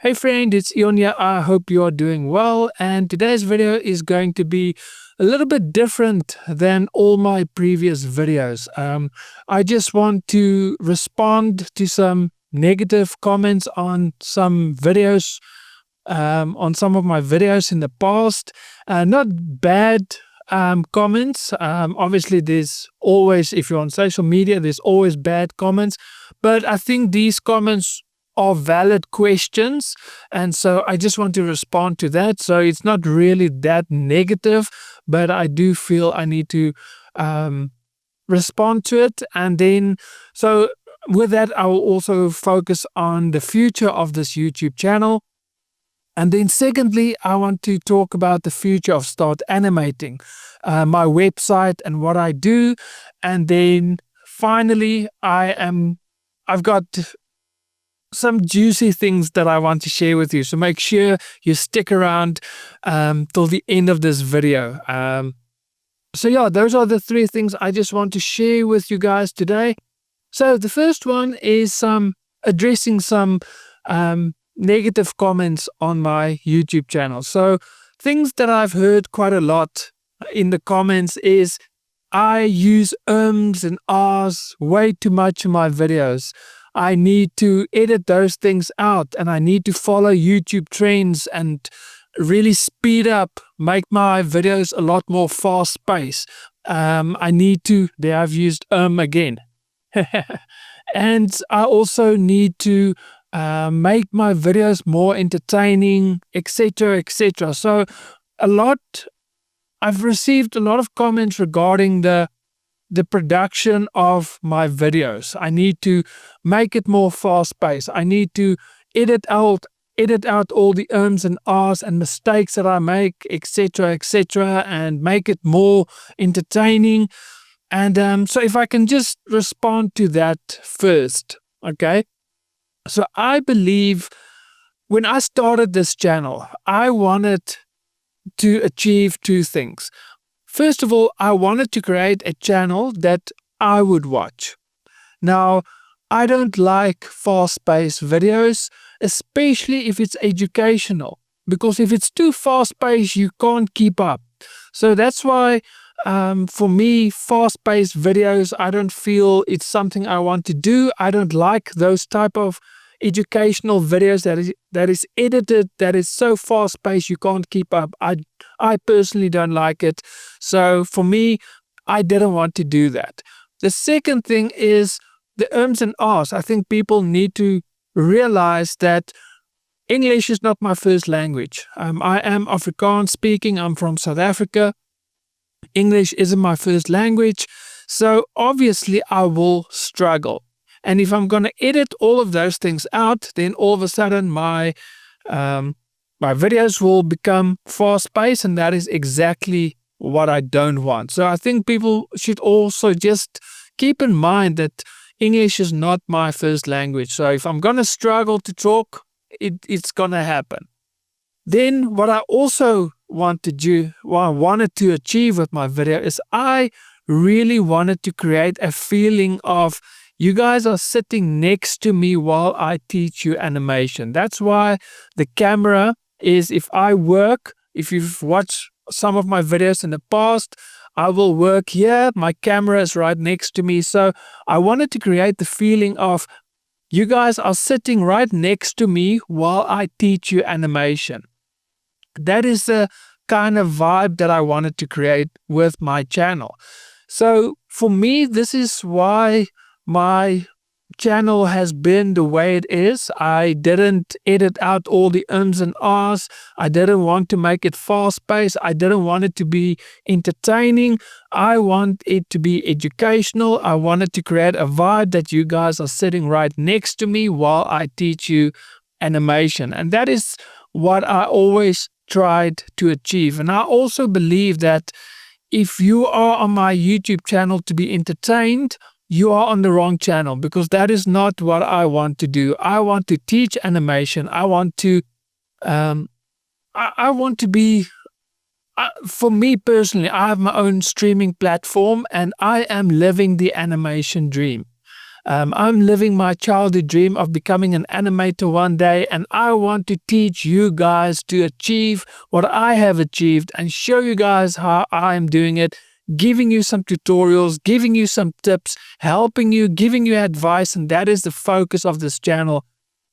Hey friend, it's Ion here. I hope you are doing well, and today's video is going to be a little bit different than all my previous videos. I just want to respond to some negative comments on some videos, on some of my videos in the past. Not bad comments. Obviously, there's always, if you're on social media, there's always bad comments, but I think these comments are valid questions, and so I just want to respond to that. So it's not really that negative, but I do feel I need to respond to it. And then, so with that, I will also focus on the future of this YouTube channel. And then secondly, I want to talk about the future of Start Animating, my website and what I do. And then finally, I've got some juicy things that I want to share with you. So make sure you stick around till the end of this video. So yeah, those are the three things I just want to share with you guys today. So the first one is addressing some negative comments on my YouTube channel. So things that I've heard quite a lot in the comments is I use ums and ahs way too much in my videos. I need to edit those things out, and I need to follow YouTube trends and really speed up, make my videos a lot more fast paced. I need to, there I've used again. And I also need to make my videos more entertaining, etc., etc. So I've received a lot of comments regarding the production of my videos. I need to make it more fast-paced. I need to edit out all the ums and ahs and mistakes that I make, etc., etc., and make it more entertaining. And so if I can just respond to that first, okay? So I believe when I started this channel, I wanted to achieve two things. First of all, I wanted to create a channel that I would watch. Now, I don't like fast-paced videos, especially if it's educational, because if it's too fast-paced, you can't keep up. So that's why, for me, fast-paced videos, I don't feel it's something I want to do. I don't like those type of educational videos that is edited, that is so fast-paced you can't keep up. I personally don't like it. So for me, I didn't want to do that. The second thing is the ums and ahs. I think people need to realize that English is not my first language. I am Afrikaans speaking. I'm from South Africa. English isn't my first language. So obviously I will struggle. And if I'm going to edit all of those things out, then all of a sudden my videos will become fast-paced, and that is exactly what I don't want. So I think people should also just keep in mind that English is not my first language. So if I'm going to struggle to talk, it's going to happen. Then what I also want to do, what I wanted to achieve with my video is I really wanted to create a feeling of you guys are sitting next to me while I teach you animation. That's why the camera is, if you've watched some of my videos in the past, I will work here. My camera is right next to me. So I wanted to create the feeling of you guys are sitting right next to me while I teach you animation. That is the kind of vibe that I wanted to create with my channel. So for me, this is why my channel has been the way it is. I didn't edit out all the ums and ahs. I didn't want to make it fast-paced. I didn't want it to be entertaining. I want it to be educational. I wanted to create a vibe that you guys are sitting right next to me while I teach you animation. And that is what I always tried to achieve. And I also believe that if you are on my YouTube channel to be entertained, you are on the wrong channel, because that is not what I want to do. I want to teach animation. I want to be, for me personally, I have my own streaming platform and I am living the animation dream. I'm living my childhood dream of becoming an animator one day, and I want to teach you guys to achieve what I have achieved and show you guys how I'm doing it, giving you some tutorials, giving you some tips, helping you, giving you advice, and that is the focus of this channel.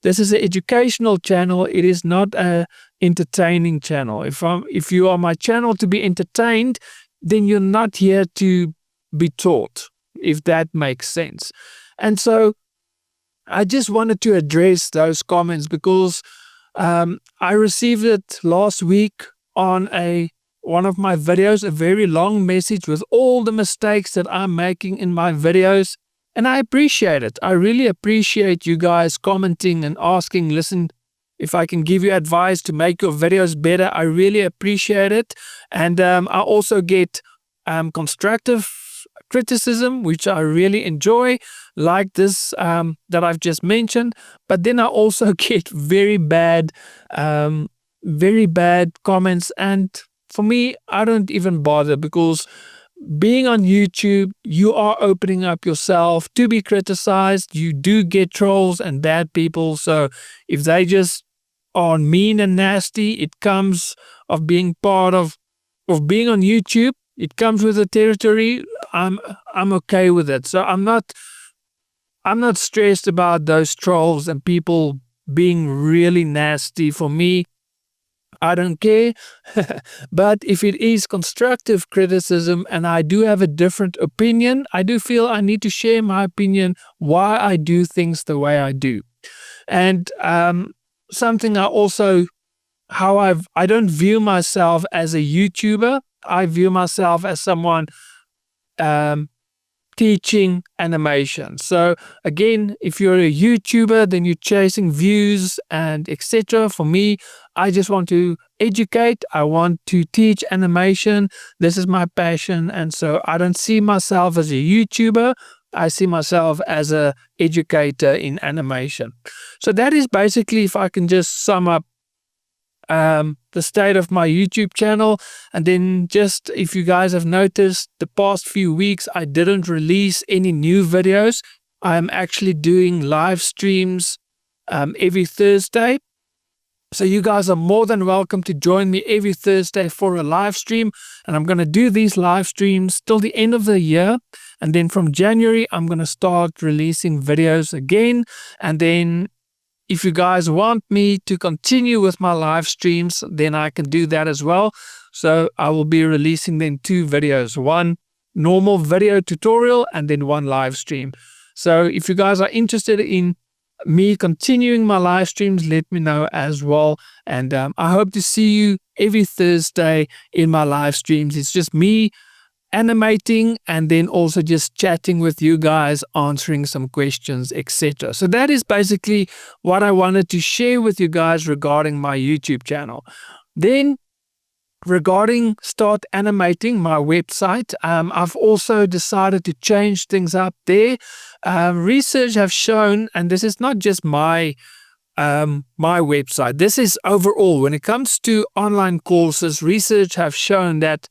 This is an educational channel. It is not a entertaining channel. If you are my channel to be entertained, then you're not here to be taught, if that makes sense. And so I just wanted to address those comments because I received it last week on one of my videos, a very long message with all the mistakes that I'm making in my videos. And I appreciate it. I really appreciate you guys commenting and asking, listen, if I can give you advice to make your videos better, I really appreciate it. And I also get constructive criticism, which I really enjoy, like this that I've just mentioned. But then I also get very bad comments. And for me, I don't even bother because being on YouTube, you are opening up yourself to be criticized. You do get trolls and bad people. So if they just are mean and nasty, it comes of being part of being on YouTube. It comes with the territory. I'm okay with it. So I'm not stressed about those trolls and people being really nasty. For me, I don't care. But if it is constructive criticism and I do have a different opinion, I do feel I need to share my opinion why I do things the way I do. And something I also, I don't view myself as a YouTuber. I view myself as someone teaching animation. So again, if you're a YouTuber, then you're chasing views and etc. For me, I just want to educate. I want to teach animation. This is my passion. And so I don't see myself as a YouTuber. I see myself as an educator in animation. So that is basically, if I can just sum up the state of my YouTube channel. And then just, if you guys have noticed, the past few weeks I didn't release any new videos. I'm actually doing live streams every Thursday. So you guys are more than welcome to join me every Thursday for a live stream. And I'm going to do these live streams till the end of the year. And then from January, I'm going to start releasing videos again. And then if you guys want me to continue with my live streams, then I can do that as well. So I will be releasing then 2 videos, one normal video tutorial and then one live stream. So if you guys are interested in me continuing my live streams, let me know as well. And I hope to see you every Thursday in my live streams. It's just me animating and then also just chatting with you guys, answering some questions, etc. So that is basically what I wanted to share with you guys regarding my YouTube channel. Then regarding Start Animating, my website, I've also decided to change things up there. Research have shown, and this is not just my website, this is overall, when it comes to online courses, research have shown that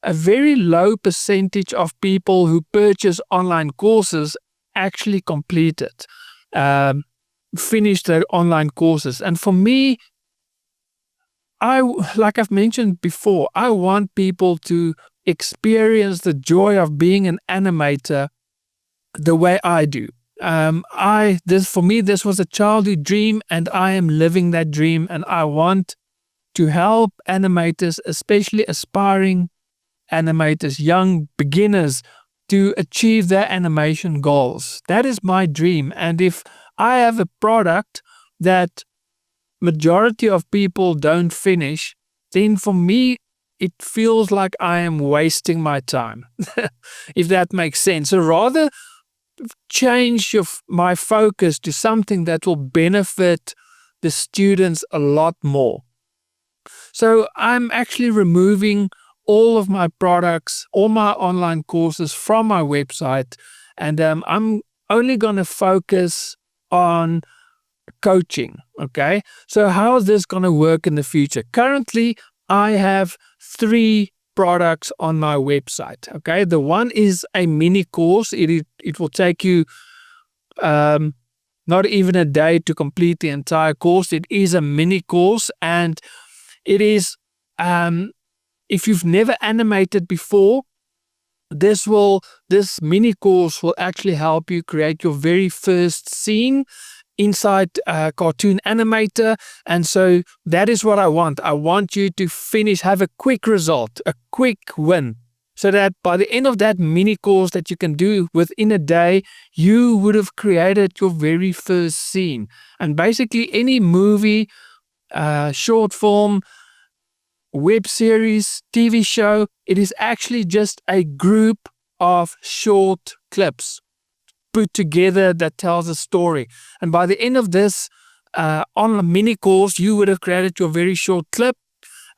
a very low percentage of people who purchase online courses actually complete it, finish their online courses. And for me, like I've mentioned before, I want people to experience the joy of being an animator the way I do. For me, this was a childhood dream, and I am living that dream. And I want to help animators, especially aspiring animators, young beginners, to achieve their animation goals. That is my dream. And if I have a product that majority of people don't finish, then for me, it feels like I am wasting my time, if that makes sense. So rather change my focus to something that will benefit the students a lot more. So I'm actually removing all of my products, all my online courses from my website, and I'm only going to focus on coaching. Okay, so how is this going to work in the future? Currently, I have 3 products on my website. Okay, the one is a mini course. It will take you not even a day to complete the entire course. It is a mini course, and it is, if you've never animated before, this mini course will actually help you create your very first scene inside Cartoon Animator. And so that is what I want. I want you to have a quick result, a quick win, so that by the end of that mini course that you can do within a day, you would have created your very first scene. And basically any movie, short form, web series, TV show, it is actually just a group of short clips put together that tells a story. And by the end of this on a mini course, you would have created your very short clip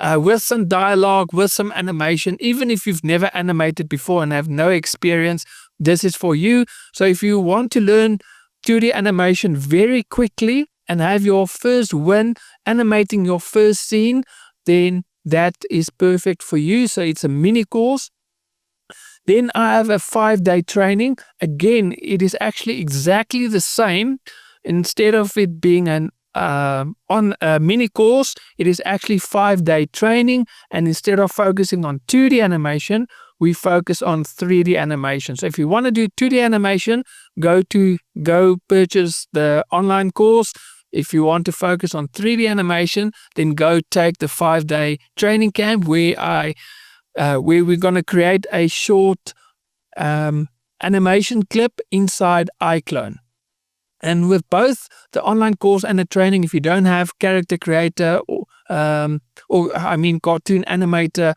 with some dialogue, with some animation. Even if you've never animated before and have no experience, this is for you. So if you want to learn 2D animation very quickly and have your first win animating your first scene, then that is perfect for you. So it's a mini course. Then I have a 5-day training. Again, it is actually exactly the same. Instead of it being on a mini course, it is actually 5-day training. And instead of focusing on 2D animation, we focus on 3D animation. So if you want to do 2D animation, go purchase the online course. If you want to focus on 3D animation, then go take the 5-day training camp where we're going to create a short animation clip inside iClone. And with both the online course and the training, if you don't have Character Creator or Cartoon Animator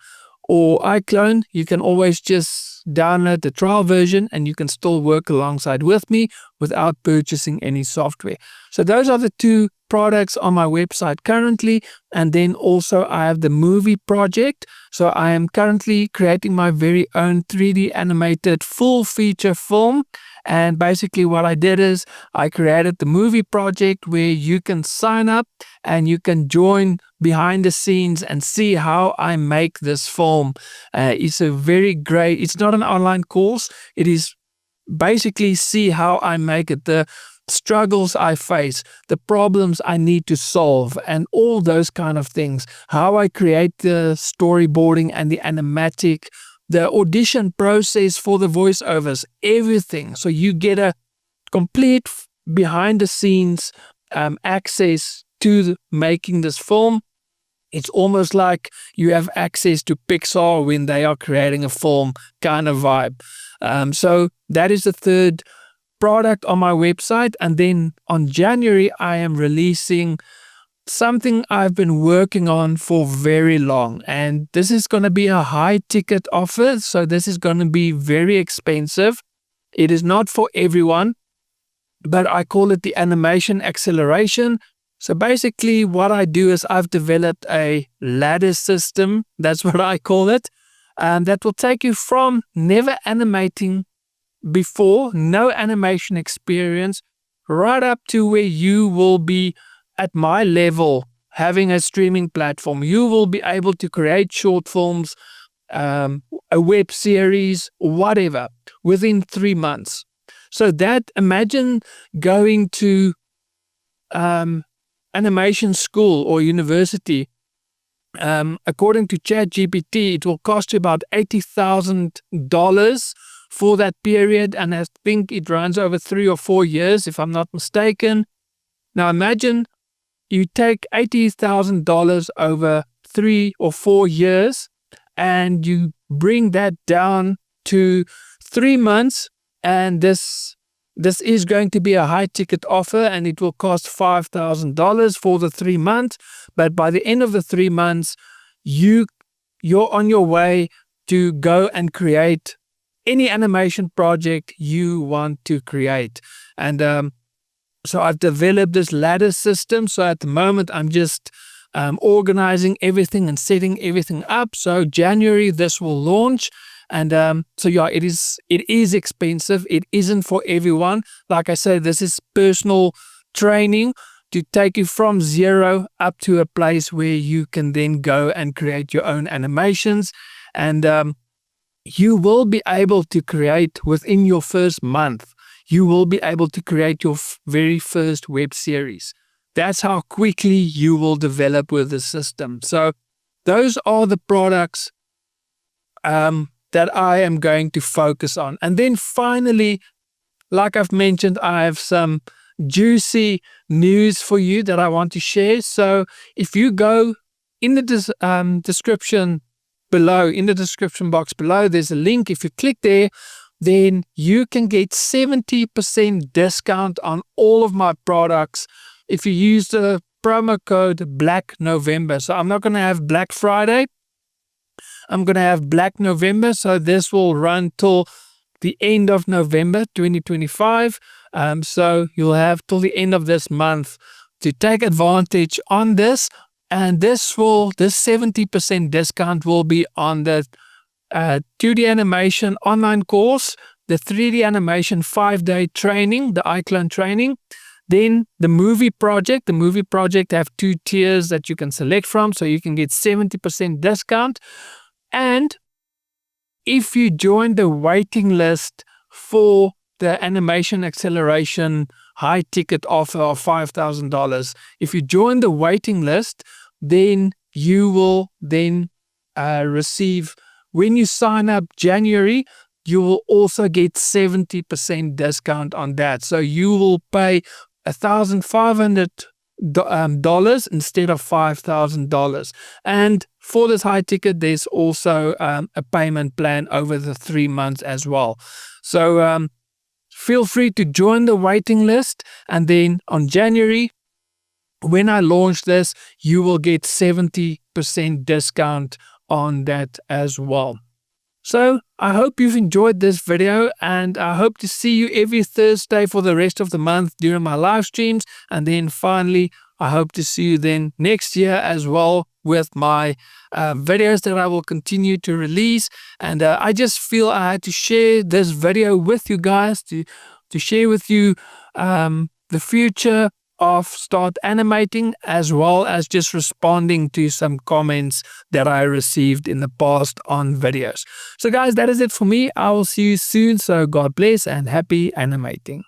or iClone, you can always just download the trial version and you can still work alongside with me without purchasing any software. So those are the 2 products on my website currently. And then also I have the movie project. So I am currently creating my very own 3D animated full feature film. And basically what I did is I created the movie project where you can sign up and you can join behind the scenes and see how I make this film. It's not an online course. It is basically see how I make it, the struggles I face, the problems I need to solve, and all those kind of things. How I create the storyboarding and the animatic, the audition process for the voiceovers, everything. So you get a complete behind the scenes access to making this film. It's almost like you have access to Pixar when they are creating a film kind of vibe. So that is the 3rd product on my website. And then on January, I am releasing something I've been working on for very long. And this is going to be a high ticket offer. So this is going to be very expensive. It is not for everyone, but I call it the animation acceleration. So basically what I do is I've developed a ladder system. That's what I call it. And that will take you from never animating before, no animation experience, right up to where you will be at my level, having a streaming platform. You will be able to create short films, a web series, whatever, within 3 months. So that, imagine going to animation school or university. According to ChatGPT, it will cost you about $80,000 for that period, and I think it runs over 3 or 4 years, if I'm not mistaken. Now imagine you take $80,000 over 3 or 4 years, and you bring that down to 3 months, and this is going to be a high ticket offer, and it will cost $5,000 for the 3 months. But by the end of the 3 months, you're on your way to go and create any animation project you want to create. And so I've developed this ladder system. So at the moment, I'm just organizing everything and setting everything up. So January, this will launch. And it is expensive. It isn't for everyone. Like I said, this is personal training to take you from zero up to a place where you can then go and create your own animations. And you will be able to create within your first month. you will be able to create your very first web series. That's how quickly you will develop with the system. So those are the products that I am going to focus on. And then finally, like I've mentioned, I have some juicy news for you that I want to share. So if you go in the description below, in the description box below, there's a link. If you click there, then you can get 70% discount on all of my products if you use the promo code Black November. So I'm not going to have Black Friday. I'm going to have Black November. So this will run till the end of November 2025. So you'll have till the end of this month to take advantage on this. And this 70% discount will be on the 2D animation online course, the 3D animation 5-day training, the iClone training. Then the movie project. The movie project have 2 tiers that you can select from, so you can get 70% discount. And if you join the waiting list for the animation acceleration high ticket offer of $5,000, if you join the waiting list, then you will then receive, when you sign up January, you will also get 70% discount on that. So you will pay $1,500 instead of $5,000. And for this high ticket, there's also a payment plan over the 3 months as well. So feel free to join the waiting list, and then on January, when I launch this, you will get 70% discount on that as well. So I hope you've enjoyed this video, and I hope to see you every Thursday for the rest of the month during my live streams. And then finally, I hope to see you then next year as well with my videos that I will continue to release. And I just feel I had to share this video with you guys to share with you the future of Start Animating, as well as just responding to some comments that I received in the past on videos. So guys, that is it for me. I will see you soon. So God bless and happy animating.